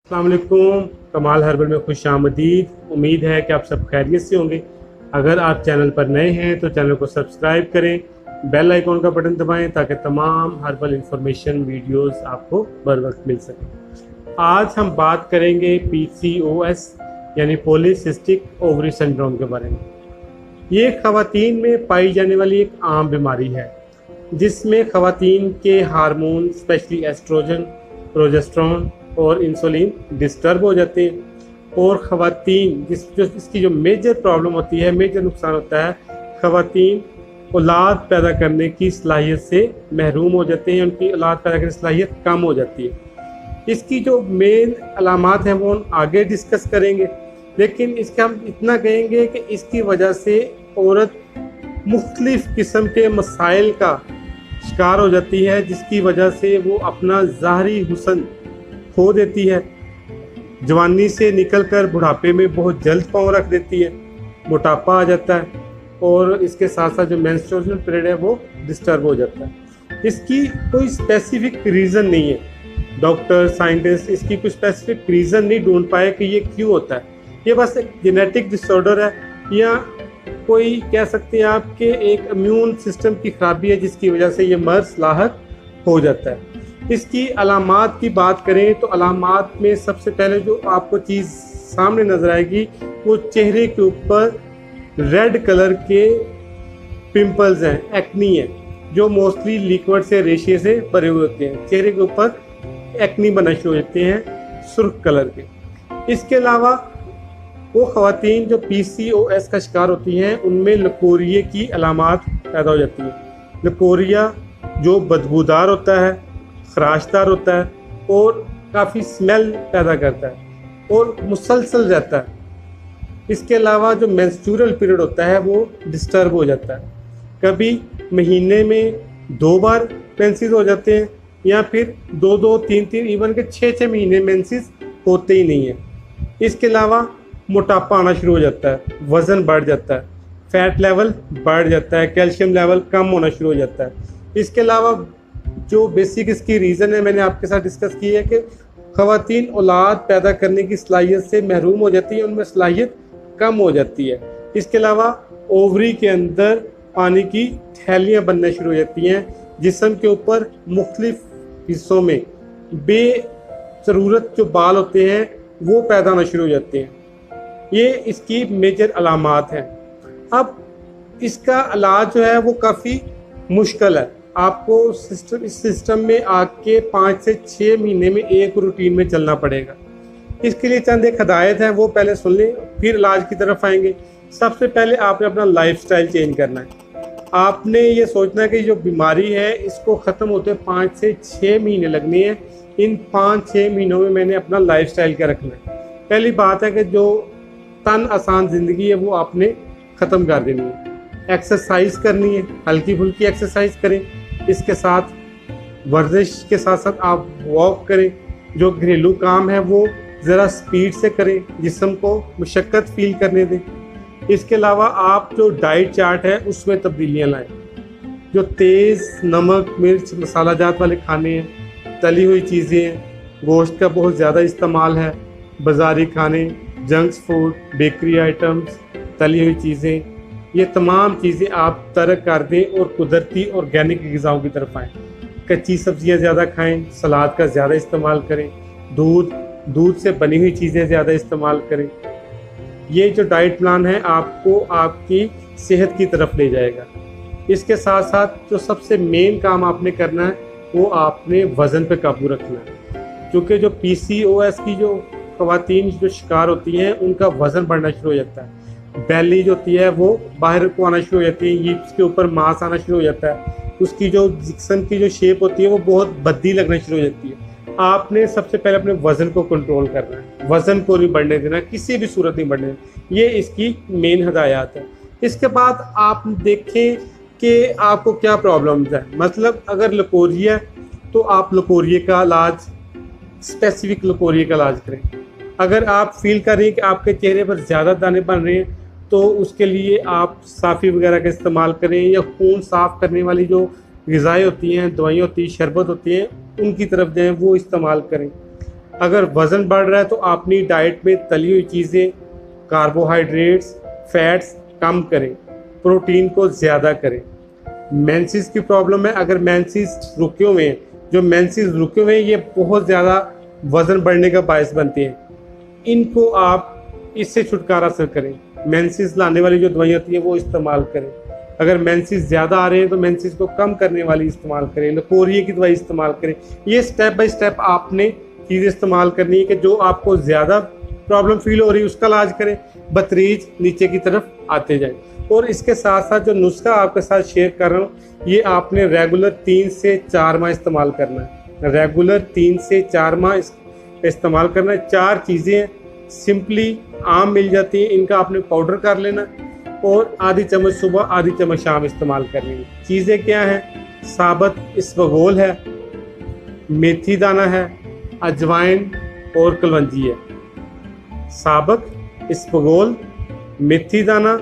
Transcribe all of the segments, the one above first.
अस्सलाम वालेकुम। कमाल हर्बल में खुश आमदीद। उम्मीद है कि आप सब खैरियत से होंगे। अगर आप चैनल पर नए हैं तो चैनल को सब्सक्राइब करें, बेल आइकॉन का बटन दबाएं ताकि तमाम हर्बल इंफॉर्मेशन वीडियोस आपको बर वक्त मिल सके। आज हम बात करेंगे PCOS यानी पॉलीसिस्टिक ओवरी सिंड्रोम के बारे में। ये ख़वातीन में पाई जाने वाली एक आम बीमारी है जिसमें ख़वातीन के हार्मोन स्पेशली एस्ट्रोजन, प्रोजेस्टेरोन और इंसुलिन डिस्टर्ब हो जाते हैं और ख़वातीन इसकी जो मेजर प्रॉब्लम होती है, मेजर नुकसान होता है, ख़वातीन औलाद पैदा करने की सलाहियत से महरूम हो जाते हैं, उनकी औलाद पैदा करने की सलाहियत कम हो जाती है। इसकी जो मेन अलामात हैं वो हम आगे डिस्कस करेंगे, लेकिन इसके हम इतना कहेंगे कि इसकी वजह से औरत मुख्तलिफ़ किस्म के मसाइल का शिकार हो जाती है, जिसकी वजह से वो अपना ज़ाहरी हुस्न खो देती है, जवानी से निकलकर बुढ़ापे में बहुत जल्द पाँव रख देती है, मोटापा आ जाता है और इसके साथ साथ जो मेंस्ट्रुअल पीरियड है वो डिस्टर्ब हो जाता है। इसकी कोई स्पेसिफिक रीज़न नहीं है, डॉक्टर साइंटिस्ट इसकी कोई स्पेसिफिक रीज़न नहीं ढूंढ पाए कि ये क्यों होता है। ये बस एक जेनेटिक डिसऑर्डर है या कोई कह सकते हैं आपके एक इम्यून सिस्टम की खराबी है जिसकी वजह से ये मर्ज लाहक हो जाता है। इसकी अलामात की बात करें तो अलामात में सबसे पहले जो आपको चीज़ सामने नज़र आएगी वो चेहरे के ऊपर रेड कलर के पिंपल्स हैं, एक्नी है, जो मोस्टली लिक्विड से रेशे से भरे हुए होते हैं। चेहरे के ऊपर एक्नी बनना शुरू हो जाते हैं सुर्ख कलर के। इसके अलावा वो ख़वातीन जो PCOS का शिकार होती हैं उनमें लकोरिया की अलामात पैदा हो जाती हैं। लकोरिया जो बदबूदार होता है, खराशदार होता है और काफ़ी स्मेल पैदा करता है और मुसलसल रहता है। इसके अलावा जो मेंस्ट्रुअल पीरियड होता है वो डिस्टर्ब हो जाता है, कभी महीने में 2 बार मेंसेस हो जाते हैं या फिर 2-2, 3-3, इवन के 6-6 महीने मेंसेस होते ही नहीं है। इसके अलावा मोटापा आना शुरू हो जाता है, वज़न बढ़ जाता है, फैट लेवल बढ़ जाता है, कैल्शियम लेवल कम होना शुरू हो जाता है। इसके अलावा जो बेसिक इसकी रीज़न है मैंने आपके साथ डिस्कस की है कि ख़वातीन औलाद पैदा करने की सलाहियत से महरूम हो जाती है, उनमें सलाहियत कम हो जाती है। इसके अलावा ओवरी के अंदर पानी की थैलियाँ बनना शुरू हो जाती हैं, जिस्म के ऊपर मुख्तलिफ हिस्सों में बेज़रूरत जो बाल होते हैं वो पैदा होना शुरू हो जाते हैं। ये इसकी मेजर अलामात हैं। अब इसका इलाज जो है वो काफ़ी मुश्किल है। आपको इस सिस्टम में आके 5 से 6 महीने में एक रूटीन में चलना पड़ेगा। इसके लिए चंद एक हदायत है, वो पहले सुन लें, फिर इलाज की तरफ आएंगे। सबसे पहले आपने अपना लाइफस्टाइल चेंज करना है। आपने ये सोचना है कि जो बीमारी है इसको ख़त्म होते 5 से 6 महीने लगने हैं। इन 5-6 महीनों में मैंने अपना लाइफस्टाइल क्या रखना है। पहली बात है कि जो तन आसान ज़िंदगी है वो आपने ख़त्म कर देनी है। एक्सरसाइज करनी है, हल्की फुल्की एक्सरसाइज करें। इसके साथ वर्जिश के साथ साथ आप वॉक करें। जो घरेलू काम है वो ज़रा स्पीड से करें, जिस्म को मुशक्क़त फील करने दें। इसके अलावा आप जो डाइट चार्ट है उसमें तब्दीलियाँ लाएं। जो तेज़ नमक मिर्च मसाला जात वाले खाने हैं, तली हुई चीज़ें हैं, गोश्त का बहुत ज़्यादा इस्तेमाल है, बाज़ारी खाने, जंक्स फूड, बेकरी आइटम्स, तली हुई चीज़ें, ये तमाम चीज़ें आप तर्क कर दें और कुदरती ऑर्गेनिक ग़िज़ाओं की तरफ आएँ। कच्ची सब्ज़ियाँ ज़्यादा खाएं, सलाद का ज़्यादा इस्तेमाल करें, दूध से बनी हुई चीज़ें ज़्यादा इस्तेमाल करें। ये जो डाइट प्लान है आपको आपकी सेहत की तरफ ले जाएगा। इसके साथ साथ जो सबसे मेन काम आपने करना है वो आपने वज़न पे काबू रखना है, क्योंकि जो PCOS की जो ख़वातीन जो शिकार होती हैं उनका वज़न बढ़ना शुरू हो जाता है। बैली जो होती है वो बाहर को आना शुरू हो जाती है, हिप्स के ऊपर मांस आना शुरू हो जाता है, उसकी जो जिस्म की जो शेप होती है वो बहुत भद्दी लगना शुरू हो जाती है। आपने सबसे पहले अपने वज़न को कंट्रोल करना है, वज़न को नहीं बढ़ने देना, किसी भी सूरत नहीं बढ़ने देना। ये इसकी मेन हदायत है। इसके बाद आप देखें कि आपको क्या प्रॉब्लम्स है। मतलब अगर लकोरिया है तो आप लकोरिया का इलाज, स्पेसिफिक लकोरिया का इलाज करें। अगर आप फील कर रहे हैं कि आपके चेहरे पर ज़्यादा दाने बन रहे हैं तो उसके लिए आप साफ़ी वगैरह का इस्तेमाल करें, या खून साफ़ करने वाली जो ग़िज़ाएँ होती हैं, दवाइयाँ होती हैं, शरबत होती हैं, उनकी तरफ जाएँ, वो इस्तेमाल करें। अगर वज़न बढ़ रहा है तो अपनी डाइट में तली हुई चीज़ें, कार्बोहाइड्रेट्स, फैट्स कम करें, प्रोटीन को ज़्यादा करें। मेंसेस की प्रॉब्लम है, अगर मेंसेस रुके हुए हैं, जो मेंसेस रुके हुए हैं ये बहुत ज़्यादा वज़न बढ़ने का बायस बनते हैं, इनको आप इससे छुटकारा से करें। मेंसेस लाने वाली जो दवाई होती है वो इस्तेमाल करें। अगर मेंसेस ज़्यादा आ रहे हैं तो मेंसेस को कम करने वाली इस्तेमाल करें, लकोरिया की दवाई इस्तेमाल करें। ये स्टेप बाय स्टेप आपने चीज़ें इस्तेमाल करनी है कि जो आपको ज़्यादा प्रॉब्लम फील हो रही है उसका इलाज करें, बतरीज नीचे की तरफ आते जाएं। और इसके साथ साथ जो नुस्खा आपके साथ शेयर कर रहा हूँ ये आपने रेगुलर 3 से 4 माह इस्तेमाल करना है। रेगुलर 3 से 4 माह इस्तेमाल करना है। 4 चीज़ें सिंपली आम मिल जाती हैं, इनका आपने पाउडर कर लेना और आधी चम्मच सुबह आधी चम्मच शाम इस्तेमाल करनी है। चीज़ें क्या हैं? साबुत इसबगोल है, मेथी दाना है, अजवाइन और कलवंजी है। साबुत इसबगोल, मेथी दाना,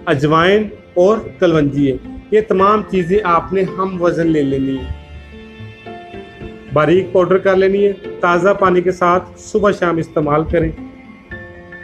अजवाइन और कलवंजी है। ये तमाम चीज़ें आपने हम वज़न ले लेनी है, बारीक पाउडर कर लेनी है, ताज़ा पानी के साथ सुबह शाम इस्तेमाल करें।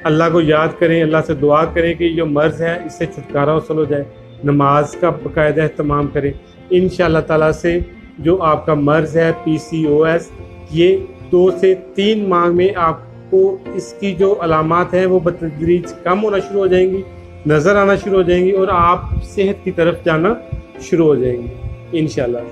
अल्लाह को याद करें, अल्लाह से दुआ करें कि जो मर्ज़ है इससे छुटकारा हासिल हो जाए। नमाज का बाकायदा एहतमाम करें। इंशाअल्लाह ताला से जो आपका मर्ज़ है PCOS, ये 2 से 3 माह में आपको इसकी जो अलामात हैं वो बतदरीज कम होना शुरू हो जाएंगी, नज़र आना शुरू हो जाएंगी और आप सेहत की तरफ जाना शुरू हो जाएंगे इंशाअल्लाह।